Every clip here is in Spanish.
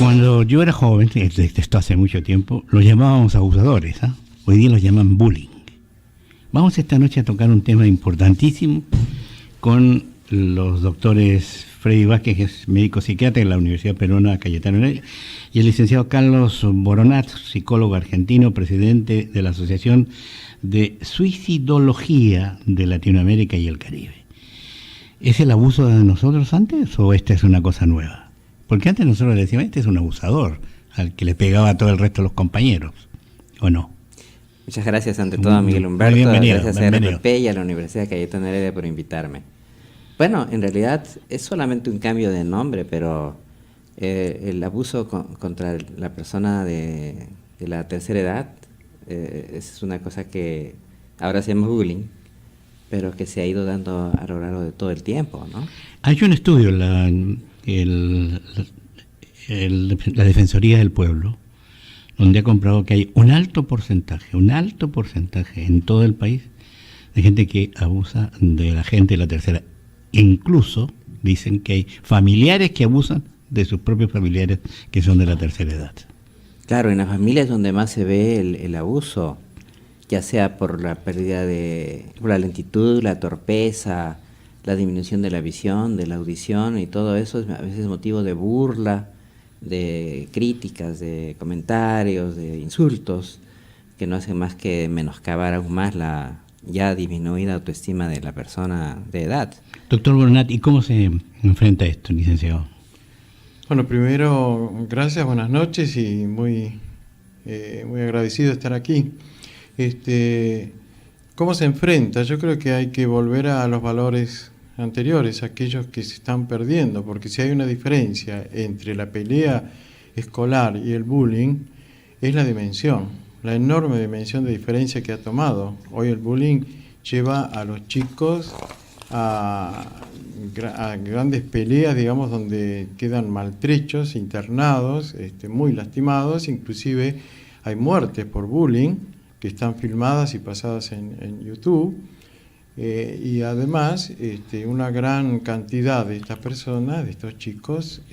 Cuando yo era joven, esto hace mucho tiempo, los llamábamos abusadores, ¿ah? Hoy día los llaman bullying. Vamos esta noche a tocar un tema importantísimo con los doctores Freddy Vázquez, que es médico psiquiatra de la Universidad Peruana Cayetano Heredia, y el licenciado Carlos Boronat, psicólogo argentino, presidente de la Asociación de Suicidología de Latinoamérica y el Caribe. ¿Es el abuso de nosotros antes o esta es una cosa nueva? Porque antes nosotros le decíamos, este es un abusador, al que le pegaba a todo el resto de los compañeros, ¿o no? Muchas gracias ante todo a Miguel Humberto, gracias a RPP y a la Universidad Cayetano Heredia por invitarme. Bueno, en realidad es solamente un cambio de nombre, pero el abuso contra la persona de la tercera edad es una cosa que ahora se llama bullying, pero que se ha ido dando a lo largo de todo el tiempo, ¿no? Hay un estudio, la Defensoría del Pueblo, donde ha comprobado que hay un alto porcentaje en todo el país de gente que abusa de la gente de la tercera. Incluso dicen que hay familiares que abusan de sus propios familiares que son de la tercera edad. Claro, en las familias donde más se ve el abuso, ya sea por la pérdida por la lentitud, la torpeza, la disminución de la visión, de la audición y todo eso es a veces motivo de burla, de críticas, de comentarios, de insultos, que no hacen más que menoscabar aún más la ya disminuida autoestima de la persona de edad. Doctor Boronat, ¿y cómo se enfrenta esto, licenciado? Bueno, primero, gracias, buenas noches y muy agradecido de estar aquí. ¿Cómo se enfrenta? Yo creo que hay que volver a los valores anteriores, aquellos que se están perdiendo, porque si hay una diferencia entre la pelea escolar y el bullying, es la dimensión, la enorme dimensión de diferencia que ha tomado. Hoy el bullying lleva a los chicos a grandes peleas, digamos, donde quedan maltrechos, internados, muy lastimados, inclusive hay muertes por bullying que están filmadas y pasadas en YouTube. Y además una gran cantidad de estas personas, de estos chicos,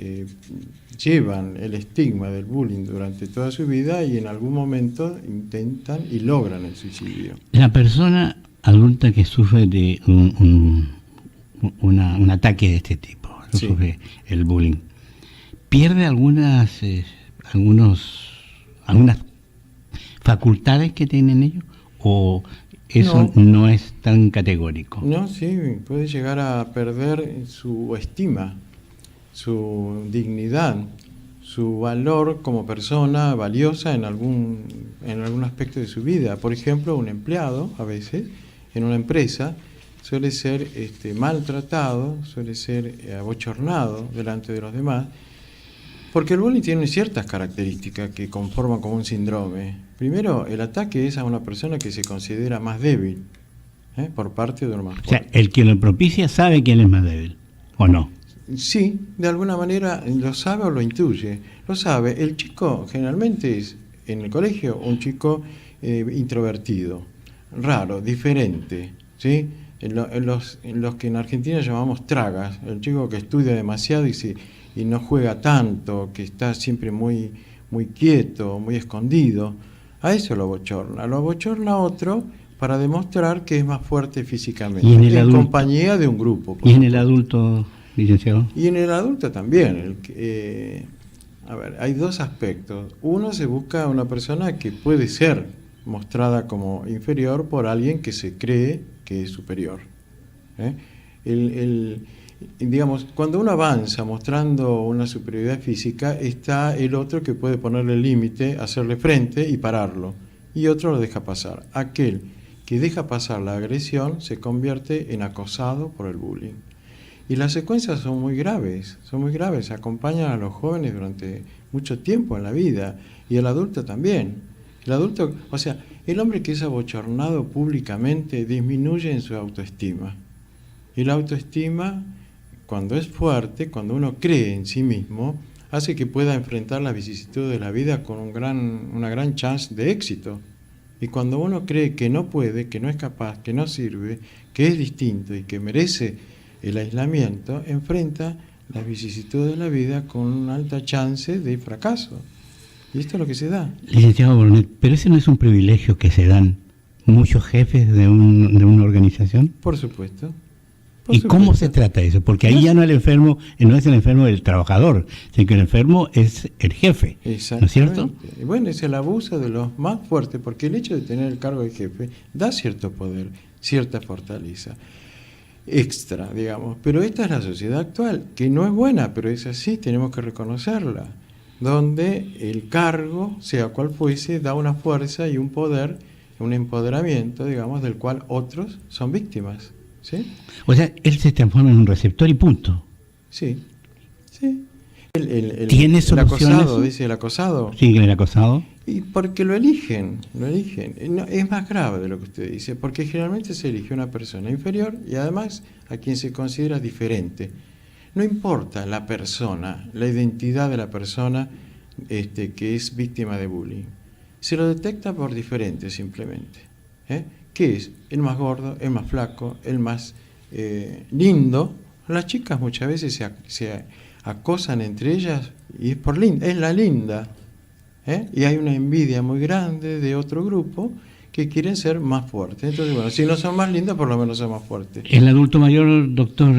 llevan el estigma del bullying durante toda su vida y en algún momento intentan y logran el suicidio. La persona adulta que sufre de un ataque de este tipo, sí, sufre el bullying, ¿pierde algunas facultades que tienen ellos? ¿O eso no es tan categórico? No, sí, puede llegar a perder su estima, su dignidad, su valor como persona valiosa en algún aspecto de su vida. Por ejemplo, un empleado, a veces, en una empresa, suele ser maltratado, suele ser abochornado delante de los demás, porque el bullying tiene ciertas características que conforman como un síndrome. Primero, el ataque es a una persona que se considera más débil, por parte de uno más fuerte. O sea, el que lo propicia sabe quién es más débil, ¿o no? Sí, de alguna manera lo sabe o lo intuye. Lo sabe. El chico generalmente es, en el colegio, un chico introvertido, raro, diferente, ¿sí? En los que en Argentina llamamos tragas, el chico que estudia demasiado y no juega tanto, que está siempre muy, muy quieto, muy escondido. A eso lo abochorna otro para demostrar que es más fuerte físicamente, ¿Y en compañía de un grupo. ¿Y en el adulto, licenciado? Y en el adulto también. Hay dos aspectos. Uno, se busca una persona que puede ser mostrada como inferior por alguien que se cree que es superior. Digamos, cuando uno avanza mostrando una superioridad física, está el otro que puede ponerle límite, hacerle frente y pararlo, y otro lo deja pasar. Aquel que deja pasar la agresión se convierte en acosado por el bullying. Y las secuencias son muy graves, acompañan a los jóvenes durante mucho tiempo en la vida, y el adulto también. El adulto, o sea, el hombre que es abochornado públicamente disminuye en su autoestima. Y la autoestima, cuando es fuerte, cuando uno cree en sí mismo, hace que pueda enfrentar las vicisitudes de la vida con una gran chance de éxito. Y cuando uno cree que no puede, que no es capaz, que no sirve, que es distinto y que merece el aislamiento, enfrenta las vicisitudes de la vida con una alta chance de fracaso. Y esto es lo que se da. Licenciado Brunet, pero ese no es un privilegio que se dan muchos jefes de una organización. Por supuesto. ¿Y cómo se trata eso? Porque ahí ya no el enfermo, no es el enfermo del trabajador, sino que el enfermo es el jefe, ¿no es cierto? Bueno, es el abuso de los más fuertes, porque el hecho de tener el cargo de jefe da cierto poder, cierta fortaleza extra, digamos. Pero esta es la sociedad actual, que no es buena, pero es así, tenemos que reconocerla, donde el cargo, sea cual fuese, da una fuerza y un poder, un empoderamiento, digamos, del cual otros son víctimas. ¿Sí? O sea, él se transforma en un receptor y punto. Sí, sí. ¿Tiene el acosado, dice el acosado. Sí, el acosado. Y porque lo eligen. No, es más grave de lo que usted dice, porque generalmente se elige una persona inferior y además a quien se considera diferente. No importa la persona, la identidad de la persona que es víctima de bullying. Se lo detecta por diferente simplemente. ¿Qué es? El más gordo, el más flaco, el más lindo. Las chicas muchas veces se acosan entre ellas y es por linda, es la linda. Y hay una envidia muy grande de otro grupo que quieren ser más fuertes. Entonces, bueno, si no son más lindas, por lo menos son más fuertes. ¿El adulto mayor, doctor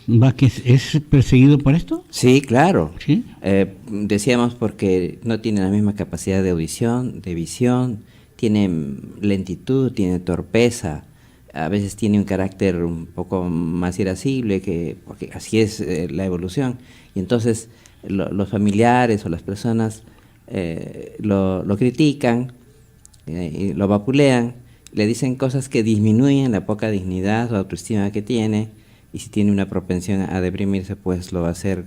Vázquez, es perseguido por esto? Sí, claro. ¿Sí? Decíamos porque no tiene la misma capacidad de audición, de visión, tiene lentitud, tiene torpeza, a veces tiene un carácter un poco más irascible, porque así es la evolución. Y entonces los familiares o las personas lo critican, y lo vapulean, le dicen cosas que disminuyen la poca dignidad o autoestima que tiene, y si tiene una propensión a deprimirse, pues lo va a hacer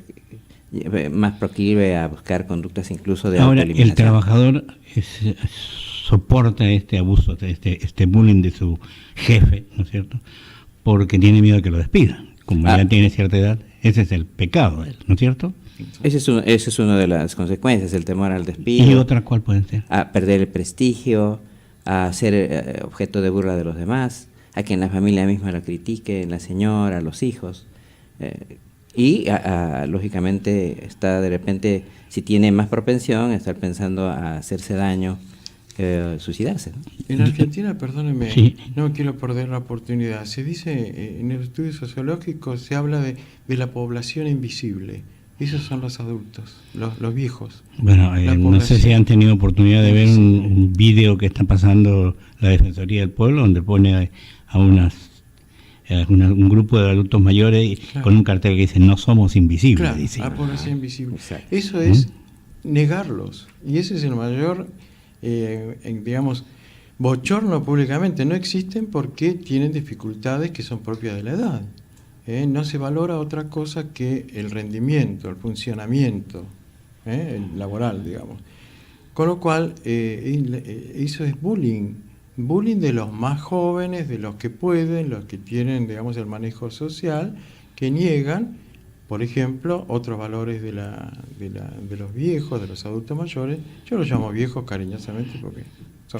más proclive a buscar conductas incluso de autoeliminación. El trabajador soporta este abuso, este bullying de su jefe, ¿no es cierto? Porque tiene miedo de que lo despidan. Como ya tiene cierta edad, ese es el pecado de él, ¿no es cierto? Ese es una de las consecuencias, el temor al despido. ¿Y otras cuál pueden ser? A perder el prestigio, a ser objeto de burla de los demás, a que en la familia misma lo critique, la señora, los hijos. Y lógicamente está de repente, si tiene más propensión, a estar pensando a hacerse daño, suicidarse, ¿no? En Argentina, perdóneme, sí, no quiero perder la oportunidad, se dice, en el estudio sociológico se habla de la población invisible. Esos son los adultos, los viejos. Bueno, no sé si han tenido oportunidad de ver un video que está pasando la Defensoría del Pueblo, donde pone a un grupo de adultos mayores, claro, con un cartel que dice "no somos invisibles", claro, dice. población invisible. Exacto. Eso es negarlos, y ese es el mayor, digamos, bochorno públicamente. No existen porque tienen dificultades que son propias de la edad. No se valora otra cosa que el rendimiento, el funcionamiento el laboral, digamos. Con lo cual, eso es bullying de los más jóvenes, de los que pueden, los que tienen, digamos, el manejo social, que niegan, por ejemplo, otros valores de los viejos, de los adultos mayores. Yo los llamo viejos cariñosamente porque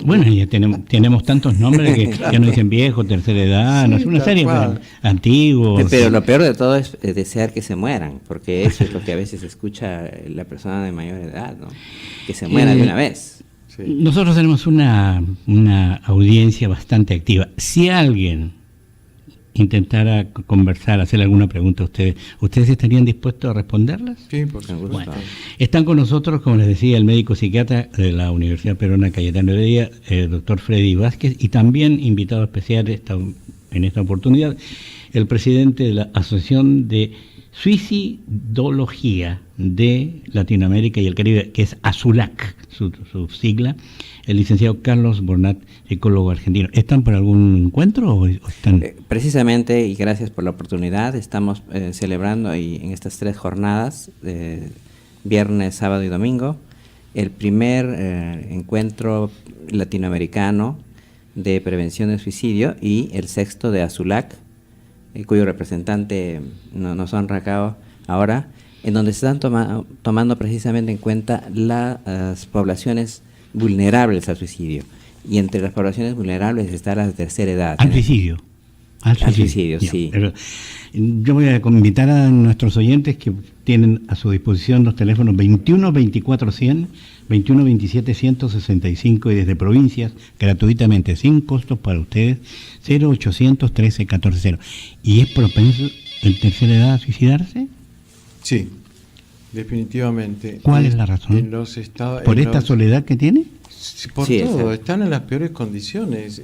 bueno, ya tenemos tantos nombres que ya no dicen viejo, tercera edad, sí, no es una serie antiguos. Pero lo peor de todo es desear que se mueran, porque eso es lo que a veces escucha la persona de mayor edad, ¿no? Que se muera de una vez. Sí. Nosotros tenemos una audiencia bastante activa. Si alguien intentara conversar, hacer alguna pregunta a ¿ustedes estarían dispuestos a responderlas? Sí, por supuesto. Bueno, están con nosotros, como les decía, el médico psiquiatra de la Universidad Peruana Cayetano Heredia, el doctor Freddy Vázquez, y también invitado especial en esta oportunidad, el presidente de la Asociación de Suicidología de Latinoamérica y el Caribe, que es ASULAC, su sigla, el licenciado Carlos Bornat, psicólogo argentino. ¿Están por algún encuentro o están...? Precisamente, y gracias por la oportunidad, estamos celebrando en estas 3 jornadas, viernes, sábado y domingo, el primer encuentro latinoamericano de prevención del suicidio y el 6º de ASULAC, cuyo representante nos honra acá ahora, en donde se están tomando precisamente en cuenta las poblaciones vulnerables al suicidio. Y entre las poblaciones vulnerables está la tercera edad. ¿Al suicidio? Al suicidio, Ya, sí. Pero yo voy a invitar a nuestros oyentes que tienen a su disposición los teléfonos 21 24 100, 21 27 165 y desde provincias, gratuitamente, sin costos para ustedes, 0800 13 14 0. ¿Y es propenso en tercera edad a suicidarse? Sí, definitivamente. ¿Cuál es la razón? En los estados, ¿Por esta soledad que tiene? Por Sí, todo, exacto. están en las peores condiciones,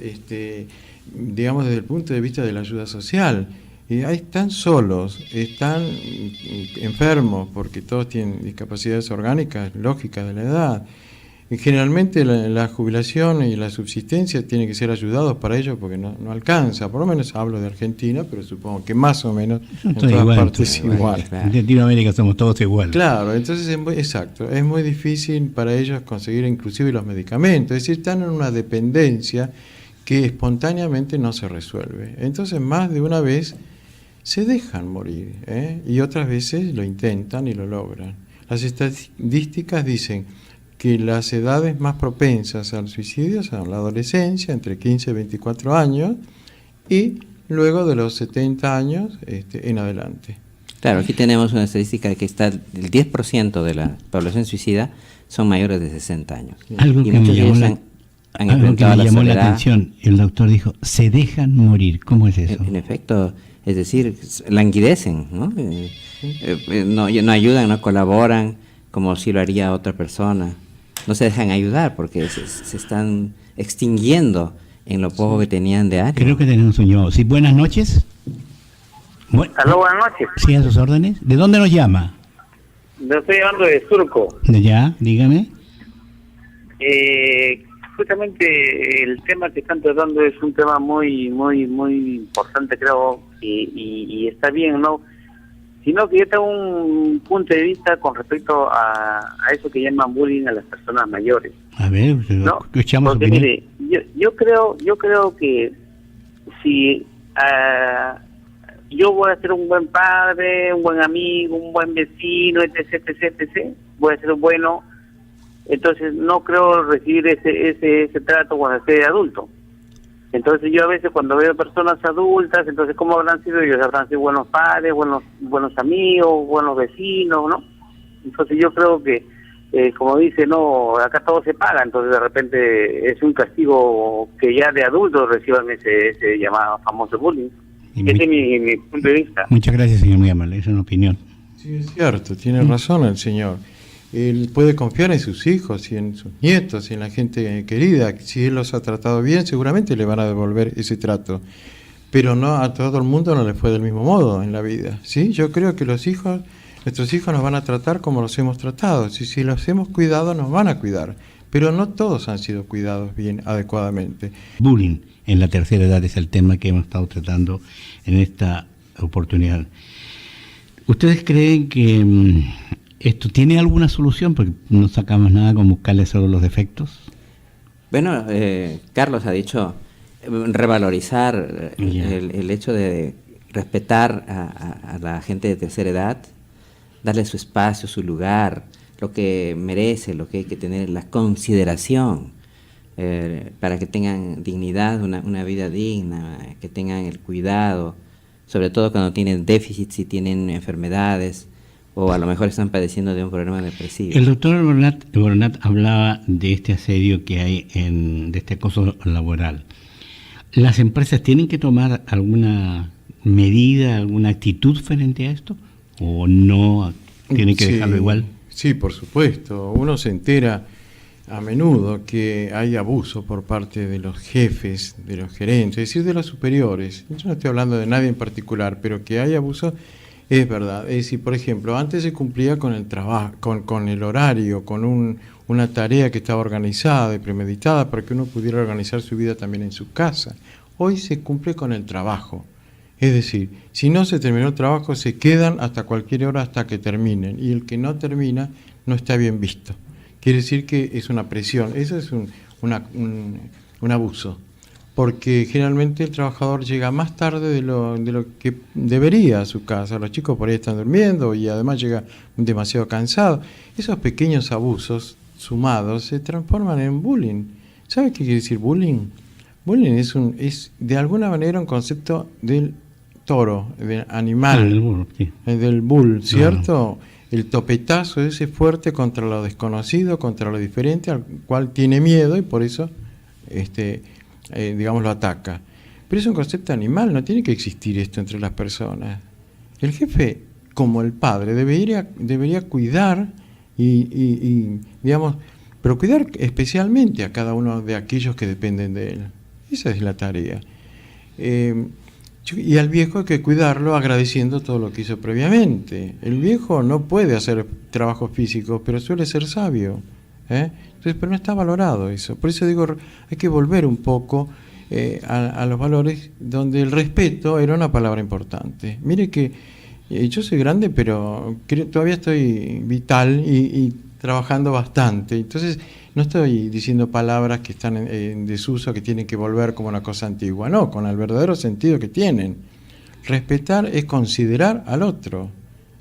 digamos desde el punto de vista de la ayuda social. Ahí están solos, están enfermos, porque todos tienen discapacidades orgánicas lógicas de la edad. Y generalmente la jubilación y la subsistencia tienen que ser ayudados para ellos porque no alcanza. Por lo menos hablo de Argentina, pero supongo que más o menos en todas igual, partes es igual. Claro. En Latinoamérica somos todos iguales. Claro, entonces exacto, es muy difícil para ellos conseguir inclusive los medicamentos, es decir, están en una dependencia que espontáneamente no se resuelve. Entonces más de una vez se dejan morir, y otras veces lo intentan y lo logran. Las estadísticas dicen que las edades más propensas al suicidio son la adolescencia, entre 15 y 24 años, y luego de los 70 años en adelante. Claro, aquí tenemos una estadística de que está el 10% de la población suicida son mayores de 60 años. Algo Y que me muchos de llamó ellos la, han algo que enfrentado me la llamó la soledad. atención. El doctor dijo, se dejan morir. ¿Cómo es eso? En efecto, es decir, languidecen, ¿no? No ayudan, no colaboran como si lo haría otra persona. No se dejan ayudar porque se están extinguiendo en lo poco que tenían de ánimo. Creo que tenemos un llamado. Sí, buenas noches. Aló, buenas noches. Sí, a sus órdenes. ¿De dónde nos llama? Yo estoy llamando de Surco. De allá, dígame. Justamente el tema que están tratando es un tema muy importante, creo, y está bien, ¿no? Sino que yo tengo un punto de vista con respecto a eso que llaman bullying a las personas mayores. A ver, ¿No? escuchamos Porque opinión. mire, yo creo que si yo voy a ser un buen padre, un buen amigo, un buen vecino, etc, voy a ser bueno, entonces no creo recibir ese trato cuando esté adulto. Entonces yo a veces cuando veo personas adultas, entonces ¿cómo habrán sido ellos? Habrán sido buenos padres, buenos amigos, buenos vecinos, ¿no? Entonces yo creo que, como dice, no, acá todo se paga, entonces de repente es un castigo que ya de adultos reciban ese llamado famoso bullying. Ese es mi punto de vista. Muchas gracias, señor, muy amable. Esa es una opinión. Sí, es cierto, tiene razón el señor. Él puede confiar en sus hijos y en sus nietos y en la gente querida. Si él los ha tratado bien, seguramente le van a devolver ese trato. Pero no a todo el mundo no le fue del mismo modo en la vida. ¿Sí? Yo creo que nuestros hijos nos van a tratar como los hemos tratado. Si los hemos cuidado, nos van a cuidar. Pero no todos han sido cuidados bien, adecuadamente. Bullying en la tercera edad es el tema que hemos estado tratando en esta oportunidad. ¿Ustedes creen que esto tiene alguna solución? Porque no sacamos nada con buscarle solo los defectos. Bueno, Carlos ha dicho revalorizar el hecho de respetar a la gente de tercera edad, darle su espacio, su lugar, lo que merece, lo que hay que tener, la consideración, para que tengan dignidad, una vida digna, que tengan el cuidado, sobre todo cuando tienen déficits y tienen enfermedades, o a lo mejor están padeciendo de un problema depresivo. El doctor Boronat hablaba de este asedio que hay, de este acoso laboral. ¿Las empresas tienen que tomar alguna medida, alguna actitud frente a esto? ¿O no tienen que dejarlo igual? Sí, por supuesto. Uno se entera a menudo que hay abuso por parte de los jefes, de los gerentes, es decir, de los superiores. Yo no estoy hablando de nadie en particular, pero que hay abuso es verdad. Es decir, por ejemplo, antes se cumplía con el trabajo, con el horario, con una tarea que estaba organizada y premeditada para que uno pudiera organizar su vida también en su casa. Hoy se cumple con el trabajo. Es decir, si no se terminó el trabajo, se quedan hasta cualquier hora hasta que terminen. Y el que no termina no está bien visto. Quiere decir que es una presión. Eso es un abuso. Porque generalmente el trabajador llega más tarde de lo que debería a su casa. Los chicos por ahí están durmiendo y además llega demasiado cansado. Esos pequeños abusos sumados se transforman en bullying. ¿Sabe qué quiere decir bullying? Bullying es de alguna manera un concepto del toro, del animal, del bull, sí. Del bull, ¿cierto? El topetazo ese fuerte contra lo desconocido, contra lo diferente, al cual tiene miedo y por eso, digamos, lo ataca. Pero es un concepto animal, no tiene que existir esto entre las personas. El jefe, como el padre, debería cuidar y digamos, pero cuidar especialmente a cada uno de aquellos que dependen de él. Esa es la tarea. Y al viejo hay que cuidarlo agradeciendo todo lo que hizo previamente. El viejo no puede hacer trabajos físicos, pero suele ser sabio. Entonces, pero no está valorado eso. Por eso digo, hay que volver un poco a los valores donde el respeto era una palabra importante. Mire que yo soy grande, pero todavía estoy vital y trabajando bastante. Entonces, no estoy diciendo palabras que están en desuso, que tienen que volver como una cosa antigua. No, con el verdadero sentido que tienen. Respetar es considerar al otro,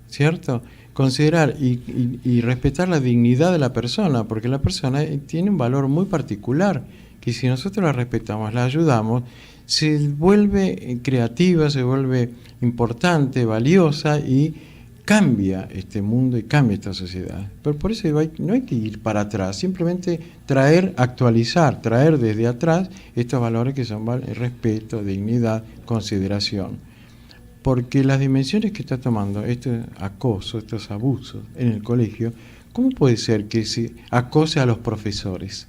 ¿cierto? Considerar y respetar la dignidad de la persona, porque la persona tiene un valor muy particular, que si nosotros la respetamos, la ayudamos, se vuelve creativa, se vuelve importante, valiosa y cambia este mundo y cambia esta sociedad. Pero por eso no hay que ir para atrás, simplemente actualizar, traer desde atrás estos valores que son respeto, dignidad, consideración. Porque las dimensiones que está tomando este acoso, estos abusos en el colegio, ¿cómo puede ser que se acose a los profesores?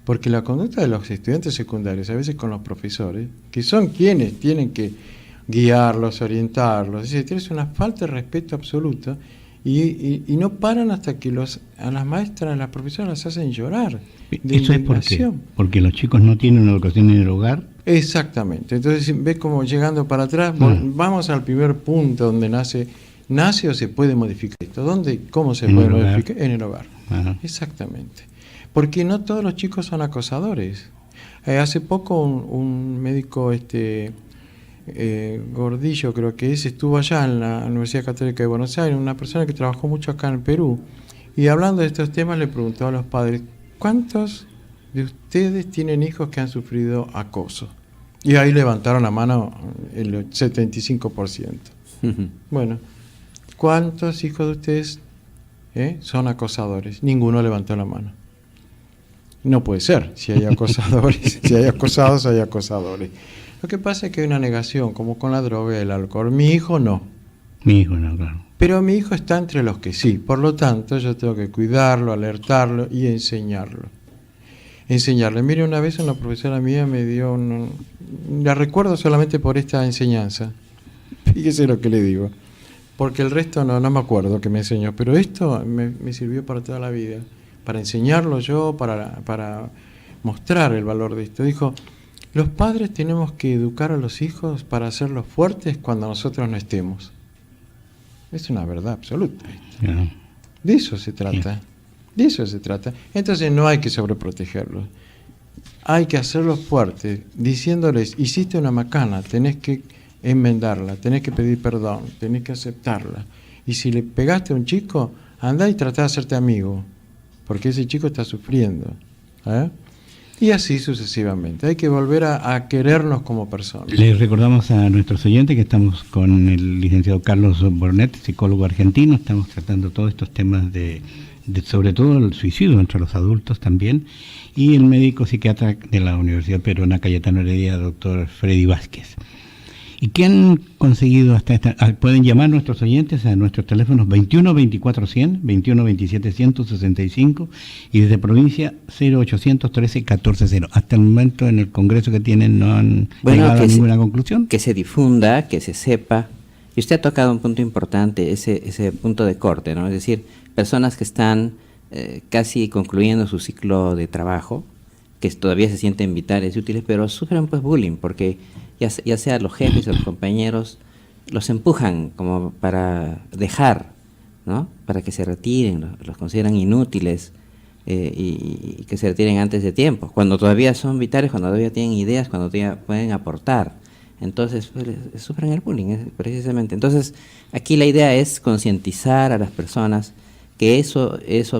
Porque la conducta de los estudiantes secundarios, a veces con los profesores, que son quienes tienen que guiarlos, orientarlos, es una falta de respeto absoluto y no paran hasta que a las maestras, a las profesoras las hacen llorar. ¿Eso es por qué? Porque los chicos no tienen una educación en el hogar. Exactamente. Entonces ves como llegando para atrás, vamos al primer punto donde nace o se puede modificar esto. ¿Cómo se puede modificar? En el hogar. Ajá. Exactamente. Porque no todos los chicos son acosadores. Hace poco un médico Gordillo, creo que estuvo allá en la Universidad Católica de Buenos Aires, una persona que trabajó mucho acá en Perú, y hablando de estos temas le preguntó a los padres: ¿cuántos de ustedes tienen hijos que han sufrido acoso? Y ahí levantaron la mano el 75%. Bueno, ¿cuántos hijos de ustedes son acosadores? Ninguno levantó la mano. No puede ser, si hay acosadores, si hay acosados, hay acosadores. Lo que pasa es que hay una negación, como con la droga y el alcohol. Mi hijo no. Mi hijo no, claro. Pero mi hijo está entre los que sí. Por lo tanto, yo tengo que cuidarlo, alertarlo y enseñarlo. Mire, una vez una profesora mía me dio la recuerdo solamente por esta enseñanza. Fíjese lo que le digo. Porque el resto no me acuerdo que me enseñó. Pero esto me sirvió para toda la vida. Para enseñarlo yo, para mostrar el valor de esto. Dijo: los padres tenemos que educar a los hijos para hacerlos fuertes cuando nosotros no estemos. Es una verdad absoluta. Yeah. De eso se trata. Yeah. De eso se trata. Entonces no hay que sobreprotegerlos. Hay que hacerlos fuertes, diciéndoles: hiciste una macana, tenés que enmendarla, tenés que pedir perdón, tenés que aceptarla. Y si le pegaste a un chico, andá y tratá de hacerte amigo, porque ese chico está sufriendo. Y así sucesivamente. Hay que volver a querernos como personas. Les recordamos a nuestros oyentes que estamos con el licenciado Carlos Bornet, psicólogo argentino. Estamos tratando todos estos temas de sobre todo el suicidio entre los adultos también, y el médico psiquiatra de la Universidad Peruana Cayetano Heredia, doctor Freddy Vázquez. ¿Y qué han conseguido hasta esta? Pueden llamar nuestros oyentes a nuestros teléfonos 21 24 100, 21 27 165 y desde provincia 0800 13 14 0. Hasta el momento en el congreso que tienen no han llegado a ninguna conclusión. Que se difunda, que se sepa. Y usted ha tocado un punto importante, ese punto de corte, ¿no? Es decir, personas que están casi concluyendo su ciclo de trabajo, que todavía se sienten vitales y útiles, pero sufren pues bullying, porque ya sea los jefes o los compañeros los empujan como para dejar, ¿no? Para que se retiren, los consideran inútiles y que se retiren antes de tiempo, cuando todavía son vitales, cuando todavía tienen ideas, cuando todavía pueden aportar. Entonces pues, sufren el bullying precisamente. Entonces aquí la idea es concientizar a las personas que eso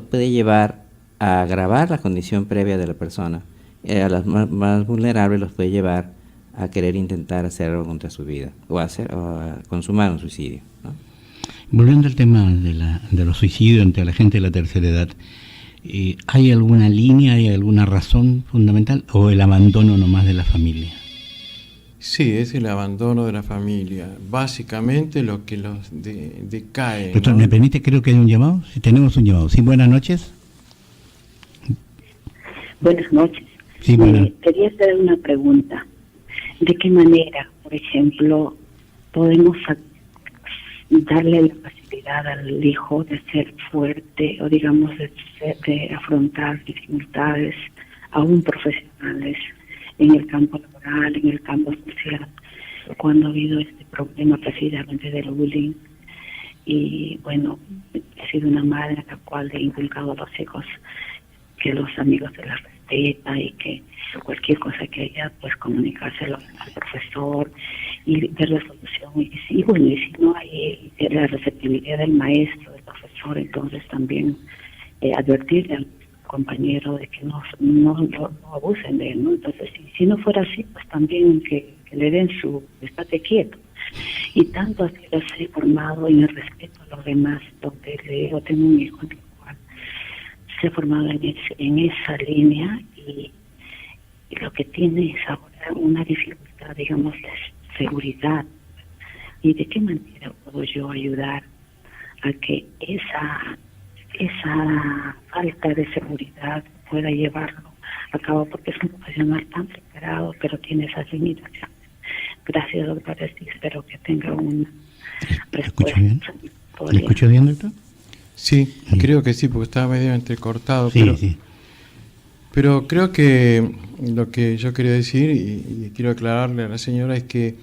puede llevar a agravar la condición previa de la persona a los más vulnerables los puede llevar a querer intentar hacer algo contra su vida o a consumar un suicidio, ¿no? Volviendo al tema de los suicidios entre la gente de la tercera edad, ¿hay alguna línea, hay alguna razón fundamental o el abandono nomás de la familia? Sí, es el abandono de la familia. Básicamente lo que los decae. Doctor, ¿no? ¿me permite? Creo que hay un llamado. Si tenemos un llamado. Sí, buenas noches. Buenas noches. Sí, buenas. Quería hacer una pregunta. ¿De qué manera, por ejemplo, podemos darle la facilidad al hijo de ser fuerte o, digamos, de afrontar dificultades aún profesionales en el campo laboral, en el campo social, cuando ha habido este problema precisamente del bullying? Y bueno, he sido una madre a la cual he inculcado a los hijos que los amigos se las respeta y que cualquier cosa que haya, pues comunicárselo al profesor y ver la solución. Y bueno, y si no hay la receptividad del maestro, del profesor, entonces también advertirle al compañero de que no abusen de él, ¿no? Entonces, si no fuera así, pues también que le den su estate quieto. Y tanto así los he formado en el respeto a los demás, donde yo tengo un hijo en el cual se ha formado en esa línea y lo que tiene es ahora una dificultad, digamos, de seguridad. ¿Y de qué manera puedo yo ayudar a que esa falta de seguridad pueda llevarlo a cabo? Porque es un profesional tan preparado, pero tiene esas limitaciones. Gracias, doctora. Espero que tenga una respuesta. ¿Me escucha bien, doctor? Sí, creo que sí, porque estaba medio entrecortado. Sí. Pero creo que lo que yo quería decir, y quiero aclararle a la señora, es que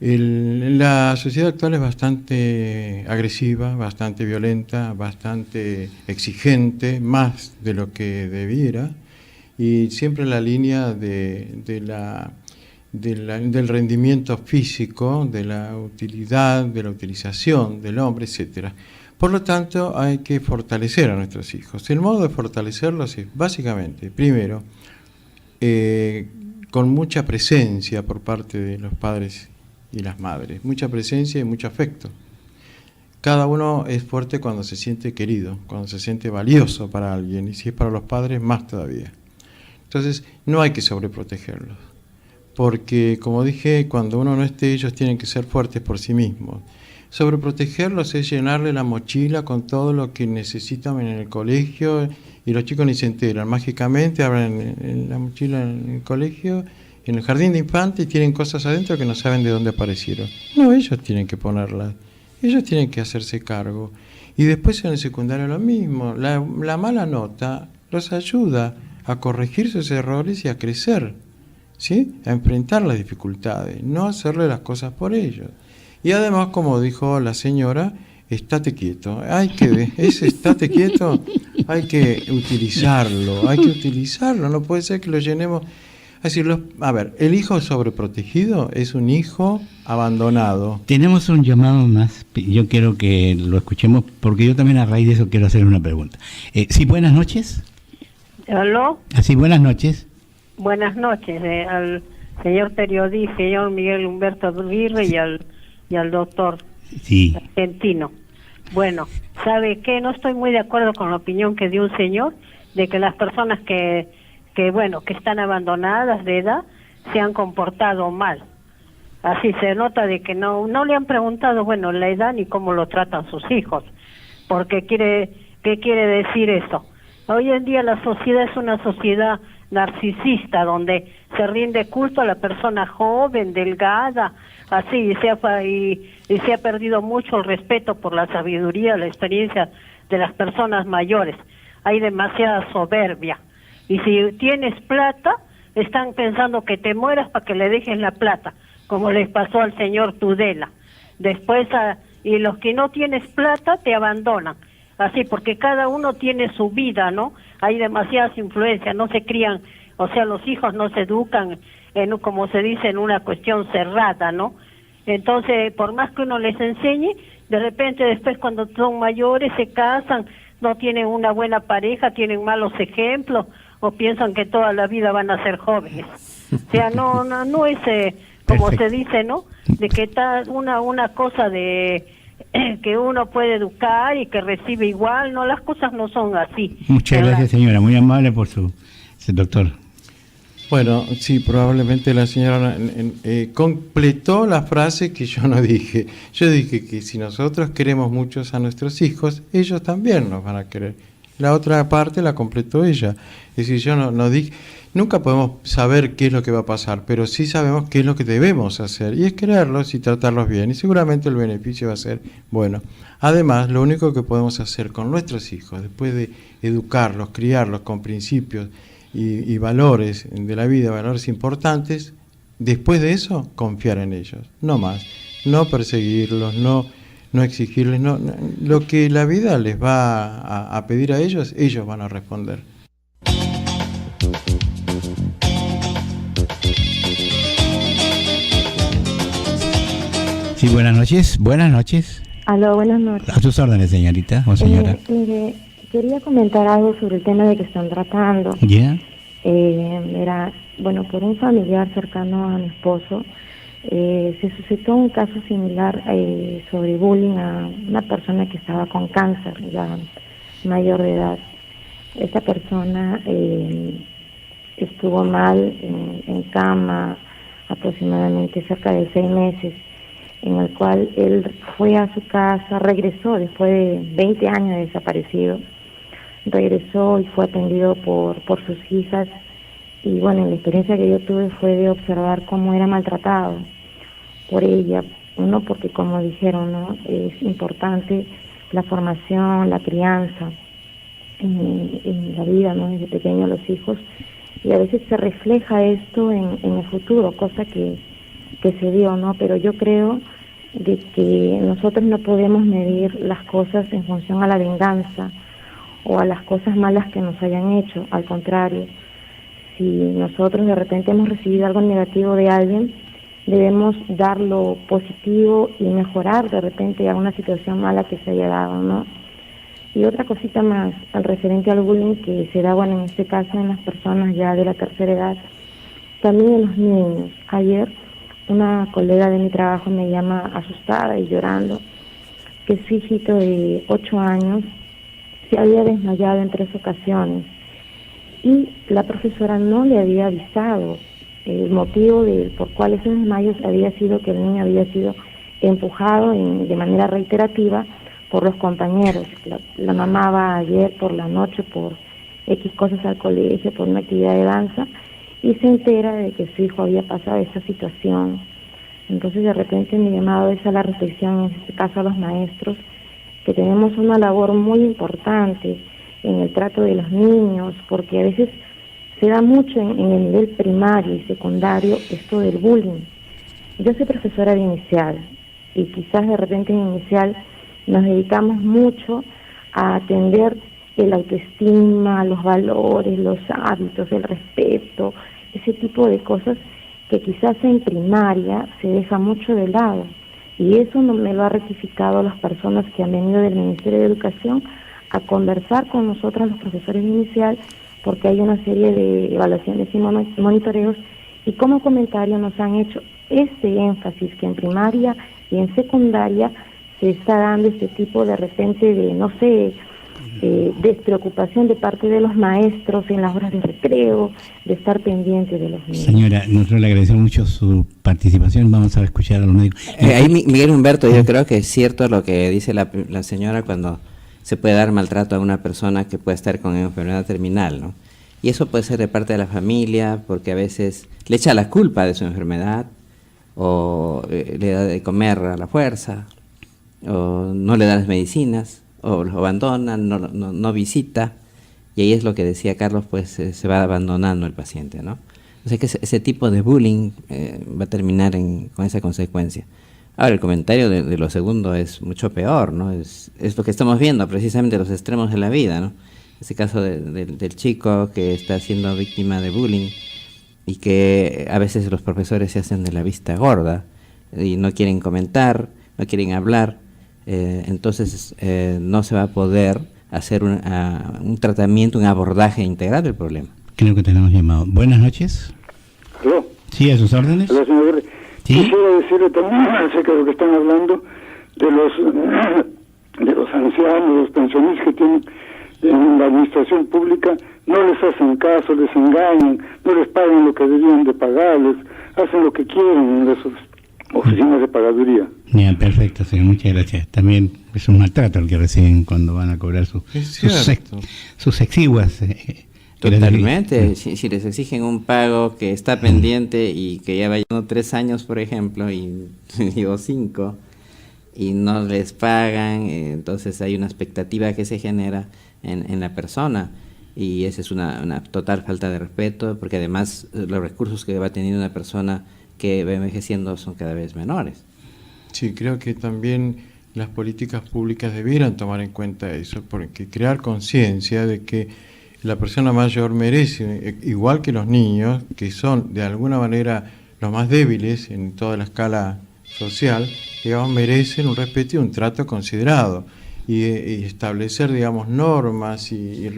la sociedad actual es bastante agresiva, bastante violenta, bastante exigente, más de lo que debiera, y siempre la línea del rendimiento físico, de la utilidad, de la utilización del hombre, etcétera. Por lo tanto, hay que fortalecer a nuestros hijos. El modo de fortalecerlos es, básicamente, primero, con mucha presencia por parte de los padres y las madres. Mucha presencia y mucho afecto. Cada uno es fuerte cuando se siente querido, cuando se siente valioso para alguien, y si es para los padres, más todavía. Entonces, no hay que sobreprotegerlos. Porque, como dije, cuando uno no esté, ellos tienen que ser fuertes por sí mismos. Sobreprotegerlos es llenarle la mochila con todo lo que necesitan en el colegio y los chicos ni se enteran. Mágicamente abren la mochila en el colegio, en el jardín de infantes, y tienen cosas adentro que no saben de dónde aparecieron. No, ellos tienen que ponerlas, ellos tienen que hacerse cargo. Y después en el secundario lo mismo. La mala nota los ayuda a corregir sus errores y a crecer, ¿sí? A enfrentar las dificultades, no hacerle las cosas por ellos. Y además, como dijo la señora, estate quieto. Ese estate quieto hay que utilizarlo, no puede ser que lo llenemos. Es decir, el hijo sobreprotegido es un hijo abandonado. Tenemos un llamado más, yo quiero que lo escuchemos, porque yo también a raíz de eso quiero hacer una pregunta. Sí, buenas noches. ¿Aló? Sí, buenas noches. Buenas noches, al señor periodista, señor Miguel Humberto Aguirre y al doctor argentino. Bueno, ¿sabe qué? No estoy muy de acuerdo con la opinión que dio un señor de que las personas que están abandonadas de edad se han comportado mal. Así se nota de que no le han preguntado, la edad ni cómo lo tratan sus hijos. Porque ¿qué quiere decir eso? Hoy en día la sociedad es una sociedad narcisista, donde se rinde culto a la persona joven, delgada, así, y se ha perdido mucho el respeto por la sabiduría, la experiencia de las personas mayores. Hay demasiada soberbia. Y si tienes plata, están pensando que te mueras para que le dejes la plata, como les pasó al señor Tudela. Después, y los que no tienes plata, te abandonan. Así, porque cada uno tiene su vida, ¿no? Hay demasiadas influencias, no se crían, o sea, los hijos no se educan, como se dice, en una cuestión cerrada, ¿no? Entonces, por más que uno les enseñe, de repente después cuando son mayores se casan, no tienen una buena pareja, tienen malos ejemplos, o piensan que toda la vida van a ser jóvenes. O sea, no es como se dice, ¿no? De que está una cosa de que uno puede educar y que recibe igual, no, las cosas no son así. Muchas gracias, señora, muy amable por su doctor. Bueno, sí, probablemente la señora completó la frase que yo no dije. Yo dije que si nosotros queremos muchos a nuestros hijos, ellos también nos van a querer. La otra parte la completó ella. Es decir, yo no dije, nunca podemos saber qué es lo que va a pasar, pero sí sabemos qué es lo que debemos hacer, y es quererlos y tratarlos bien, y seguramente el beneficio va a ser bueno. Además, lo único que podemos hacer con nuestros hijos, después de educarlos, criarlos con principios y valores de la vida, valores importantes, después de eso, confiar en ellos, no más, no perseguirlos, no exigirles, lo que la vida les va a pedir a ellos, ellos van a responder. Sí, buenas noches. Buenas noches. Aló, buenas noches. A sus órdenes, señorita o señora. Mire, quería comentar algo sobre el tema de que están tratando. ¿Ya? Era, bueno, por un familiar cercano a mi esposo, se suscitó un caso similar sobre bullying a una persona que estaba con cáncer, ya mayor de edad. Esta persona estuvo mal en cama aproximadamente cerca de 6 meses, en el cual él fue a su casa, regresó después de 20 años de desaparecido, regresó y fue atendido por sus hijas, y bueno, la experiencia que yo tuve fue de observar cómo era maltratado por ella, porque como dijeron, ¿no? Es importante la formación, la crianza en la vida, ¿no? Desde pequeños los hijos, y a veces se refleja esto en el futuro, cosa que se dio, ¿no? Pero yo creo de que nosotros no podemos medir las cosas en función a la venganza o a las cosas malas que nos hayan hecho. Al contrario, si nosotros de repente hemos recibido algo negativo de alguien, debemos dar lo positivo y mejorar de repente alguna situación mala que se haya dado, ¿no? Y otra cosita más, al referente al bullying que se da, bueno, en este caso en las personas ya de la tercera edad, también en los niños. Ayer una colega de mi trabajo me llama asustada y llorando que su hijito de 8 años se había desmayado en 3 ocasiones y la profesora no le había avisado. El motivo por cuál esos desmayos había sido que el niño había sido empujado de manera reiterativa por los compañeros. La mamá va ayer por la noche por X cosas al colegio, por una actividad de danza, y se entera de que su hijo había pasado esa situación. Entonces de repente mi llamado es a la reflexión, en este caso a los maestros, que tenemos una labor muy importante en el trato de los niños, porque a veces se da mucho en el nivel primario y secundario esto del bullying. Yo soy profesora de inicial y quizás de repente en inicial nos dedicamos mucho a atender el autoestima, los valores, los hábitos, el respeto, ese tipo de cosas que quizás en primaria se deja mucho de lado. Y eso no me lo ha rectificado las personas que han venido del Ministerio de Educación a conversar con nosotros, los profesores de inicial, porque hay una serie de evaluaciones y monitoreos, y como comentario nos han hecho este énfasis que en primaria y en secundaria se está dando este tipo de repente de, no sé, despreocupación de parte de los maestros en las horas de recreo, de estar pendiente de los niños. Señora, nosotros le agradecemos mucho su participación. Vamos a escuchar a los médicos. Ahí Miguel Humberto, yo creo que es cierto lo que dice la señora cuando se puede dar maltrato a una persona que puede estar con enfermedad terminal, ¿no? Y eso puede ser de parte de la familia, porque a veces le echa la culpa de su enfermedad, o le da de comer a la fuerza, o no le da las medicinas, o lo abandona, no visita, y ahí es lo que decía Carlos, pues se va abandonando el paciente, ¿no? O sea que ese tipo de bullying va a terminar con esa consecuencia. Ahora, el comentario de lo segundo es mucho peor, ¿no? Es lo que estamos viendo, precisamente los extremos de la vida, ¿no? Ese caso del chico que está siendo víctima de bullying y que a veces los profesores se hacen de la vista gorda y no quieren comentar, no quieren hablar, entonces no se va a poder hacer un tratamiento, un abordaje integral del problema. Creo que tenemos llamado. Buenas noches. ¿Aló? Sí, a sus órdenes. Hola, señor. ¿Sí? Quisiera decirle también acerca de lo que están hablando de los ancianos, los pensionistas que tienen en la administración pública, no les hacen caso, les engañan, no les pagan lo que debían de pagarles, hacen lo que quieren en las oficinas de pagaduría. Bien, perfecto, señor, muchas gracias. También es un maltrato el que reciben cuando van a cobrar sus exiguas. Totalmente, si les exigen un pago que está pendiente y que ya va llevando 3 años, por ejemplo, o 5, y no les pagan, entonces hay una expectativa que se genera en la persona, y esa es una total falta de respeto, porque además los recursos que va teniendo una persona que va envejeciendo son cada vez menores. Sí, creo que también las políticas públicas debieran tomar en cuenta eso, porque crear conciencia de que la persona mayor merece, igual que los niños, que son de alguna manera los más débiles en toda la escala social, digamos, merecen un respeto y un trato considerado, y establecer, digamos, normas y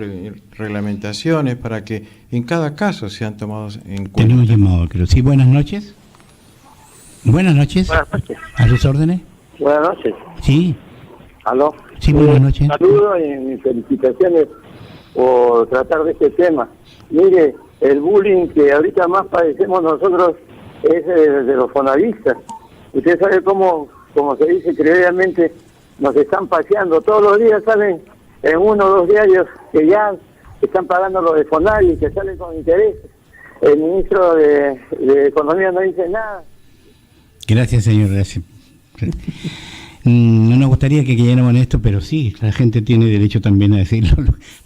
reglamentaciones para que en cada caso sean tomados en cuenta. Tenemos llamado, creo. Sí, buenas noches. Buenas noches. Buenas noches. ¿A sus órdenes? Buenas noches. Sí. ¿Aló? Sí, buenas noches. Saludos y mis felicitaciones por tratar de este tema. Mire, el bullying que ahorita más padecemos nosotros es de los fonavistas. Usted sabe cómo se dice creíblemente, nos están paseando. Todos los días salen en 1 o 2 diarios que ya están pagando los de Fonavi, que salen con intereses. El ministro de Economía no dice nada. Gracias, señor. Gracias. No nos gustaría que cayéramos en esto, pero sí, la gente tiene derecho también a decir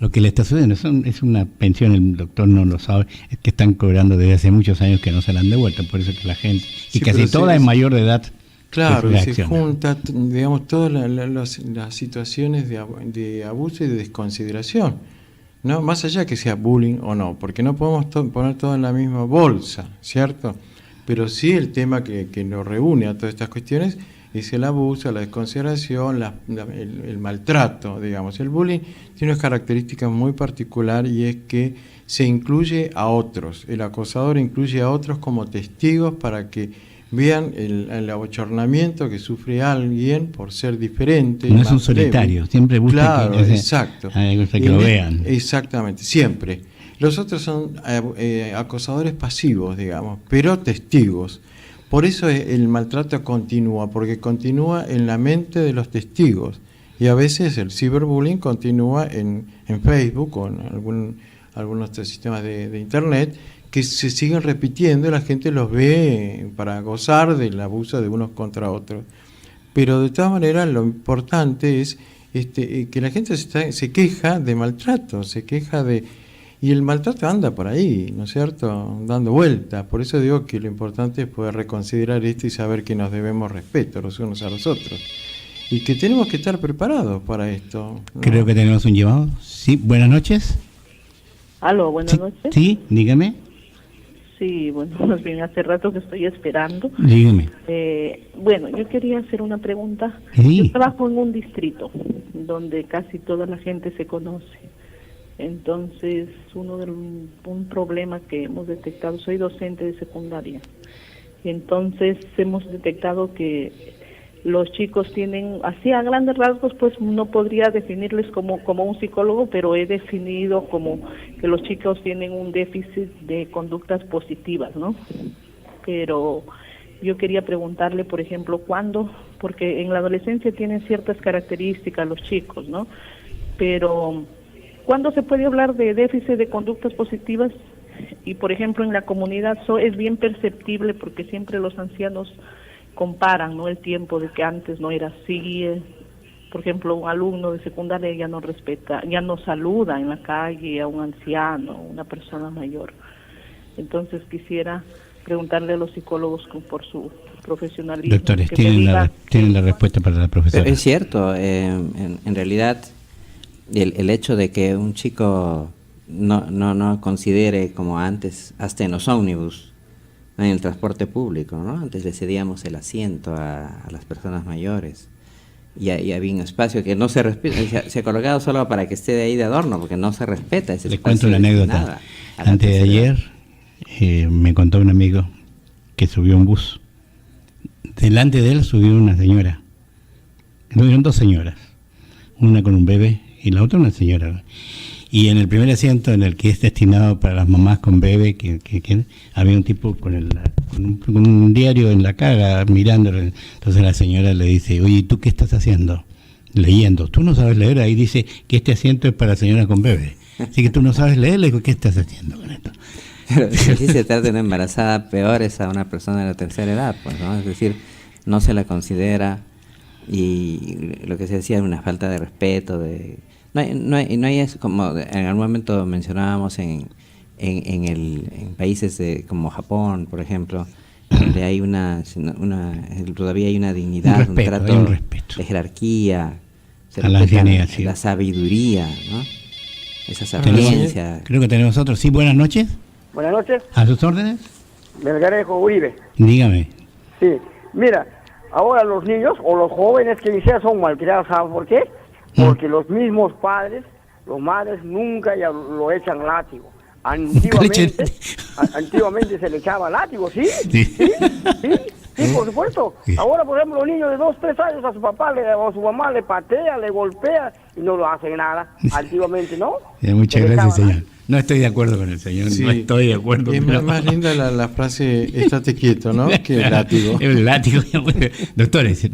lo que le está sucediendo. Es una pensión, el doctor no lo sabe, es que están cobrando desde hace muchos años que no se la han devuelto, por eso que la gente, y casi toda es mayor de edad. Claro, se junta, digamos, todas las situaciones de abuso y de desconsideración, ¿no? Más allá que sea bullying o no, porque no podemos poner todo en la misma bolsa, ¿cierto? Pero sí el tema que nos reúne a todas estas cuestiones es el abuso, la desconsideración, el maltrato, digamos. El bullying tiene una característica muy particular, y es que se incluye a otros. El acosador incluye a otros como testigos para que vean el abochornamiento que sufre alguien por ser diferente. No es un solitario, siempre busca que lo vean. Exactamente, siempre. Los otros son acosadores pasivos, digamos, pero testigos. Por eso el maltrato continúa, porque continúa en la mente de los testigos. Y a veces el ciberbullying continúa en Facebook o en algunos sistemas de Internet, que se siguen repitiendo y la gente los ve para gozar del abuso de unos contra otros. Pero de todas maneras lo importante es que la gente se queja de maltrato, y el maltrato anda por ahí, ¿no es cierto?, dando vueltas. Por eso digo que lo importante es poder reconsiderar esto y saber que nos debemos respeto los unos a los otros, y que tenemos que estar preparados para esto, ¿no? Creo que tenemos un llamado. Sí, buenas noches. Aló, buenas noches. Sí, dígame. Sí, bueno, más bien hace rato que estoy esperando. Dígame. Bueno, yo quería hacer una pregunta. Sí. Yo trabajo en un distrito donde casi toda la gente se conoce. Entonces, un problema que hemos detectado, soy docente de secundaria, entonces hemos detectado que los chicos tienen, así a grandes rasgos, pues no podría definirles como un psicólogo, pero he definido como que los chicos tienen un déficit de conductas positivas, ¿no? Pero yo quería preguntarle, por ejemplo, ¿cuándo? Porque en la adolescencia tienen ciertas características los chicos, ¿no? Pero ¿cuándo se puede hablar de déficit de conductas positivas? Y, por ejemplo, en la comunidad es bien perceptible, porque siempre los ancianos comparan, ¿no?, el tiempo de que antes no era así. Por ejemplo, un alumno de secundaria ya no respeta, ya no saluda en la calle a un anciano, una persona mayor. Entonces quisiera preguntarle a los psicólogos por su profesionalismo. Doctores, tienen la respuesta para la profesora. Pero es cierto, en realidad el hecho de que un chico no considere como antes, hasta en los ómnibus, en el transporte público, ¿no? Antes le cedíamos el asiento a las personas mayores, y había un espacio que no se respeta, se ha colocado solo para que esté de ahí de adorno, porque no se respeta ese espacio. Les cuento una anécdota. Antes de ayer me contó un amigo que subió un bus. Delante de él subió una señora. Eran dos señoras, una con un bebé y la otra una señora. Y en el primer asiento, en el que es destinado para las mamás con bebé, que había un tipo con un diario en la cara mirándolo. Entonces la señora le dice: oye, ¿tú qué estás haciendo? Leyendo. ¿Tú no sabes leer? Ahí dice que este asiento es para señora con bebé. Así que tú no sabes leer. Le digo: ¿qué estás haciendo con esto? Pero si se trata de una embarazada, peor es a una persona de la tercera edad, pues, ¿no? Es decir, no se la considera, y lo que se decía es una falta de respeto, no hay eso, como en algún momento mencionábamos en países como Japón, por ejemplo, donde hay todavía hay una dignidad, un trato, de jerarquía, la sabiduría, ¿no? Esa sapiencia. Creo que tenemos otros. Sí, buenas noches. Buenas noches. ¿A sus órdenes? Melgarejo Uribe. Dígame. Sí, mira, ahora los niños o los jóvenes que quizás son malcriados, ¿saben por qué? Porque los mismos padres, los madres nunca ya lo echan látigo. Antiguamente se le echaba látigo, ¿sí? Sí, por supuesto. Sí. Ahora, por ejemplo, los niños de 2, 3 años a su papá o a su mamá le patea, le golpea y no lo hacen nada. Antiguamente, ¿no? Muchas gracias, señor. No estoy de acuerdo con el señor, no estoy de acuerdo. Es más linda la frase, estate quieto, ¿no? Que el látigo. El látigo. Doctores,